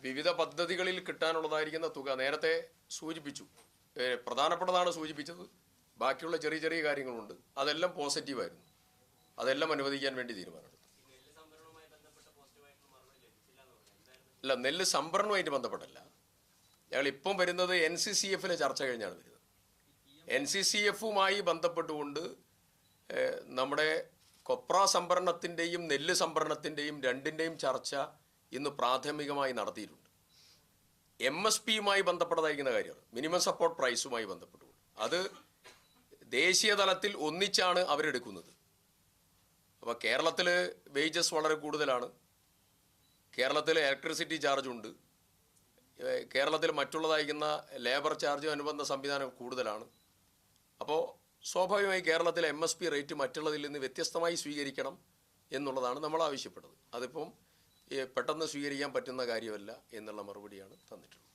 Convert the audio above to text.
വിവിധ പദ്ധതികളിൽ കിട്ടാനുള്ളതായിരിക്കുന്ന തുക നേരത്തെ സൂചിപ്പിച്ചു. പ്രധാനപ്പെട്ടതാണ് സൂചിപ്പിച്ചത്. ബാക്കിയുള്ള ചെറിയ ചെറിയ കാര്യങ്ങളുണ്ട്. അതെല്ലാം പോസിറ്റീവായിരുന്നു. അതെല്ലാം അനുവദിക്കാൻ വേണ്ടി തീരുമാനമെടുത്തു. അല്ല, നെല്ല് സംഭരണവുമായിട്ട് ബന്ധപ്പെട്ടല്ല. ഞങ്ങൾ ഇപ്പം വരുന്നത് NCCF-ലെ ചർച്ച കഴിഞ്ഞാണ് വരുന്നത്. NCCF-വുമായി ബന്ധപ്പെട്ടുകൊണ്ട് നമ്മുടെ കൊപ്ര സംഭരണത്തിൻ്റെയും നെല്ല് സംഭരണത്തിൻ്റെയും രണ്ടിൻ്റെയും ചർച്ച ഇന്ന് പ്രാഥമികമായി നടത്തിയിട്ടുണ്ട്. MSP-യുമായി ബന്ധപ്പെട്ടതായിരിക്കുന്ന കാര്യമാണ്, മിനിമം സപ്പോർട്ട് പ്രൈസുമായി ബന്ധപ്പെട്ടുകൊണ്ട്. അത് ദേശീയ തലത്തിൽ ഒന്നിച്ചാണ് അവരെടുക്കുന്നത്. അപ്പോൾ കേരളത്തിൽ വേജസ് വളരെ കൂടുതലാണ്. കേരളത്തിൽ ഇലക്ട്രിസിറ്റി ചാർജുണ്ട്. കേരളത്തിൽ മറ്റുള്ളതായിരിക്കുന്ന ലേബർ ചാർജ് അനുബന്ധ സംവിധാനം കൂടുതലാണ്. അപ്പോൾ സ്വാഭാവികമായി കേരളത്തിലെ MSP റേറ്റ് മറ്റുള്ളതിൽ നിന്ന് വ്യത്യസ്തമായി സ്വീകരിക്കണം എന്നുള്ളതാണ് നമ്മൾ ആവശ്യപ്പെട്ടത്. അതിപ്പം പെട്ടെന്ന് സ്വീകരിക്കാൻ പറ്റുന്ന കാര്യമല്ല എന്നുള്ള മറുപടിയാണ് തന്നിട്ടുള്ളത്.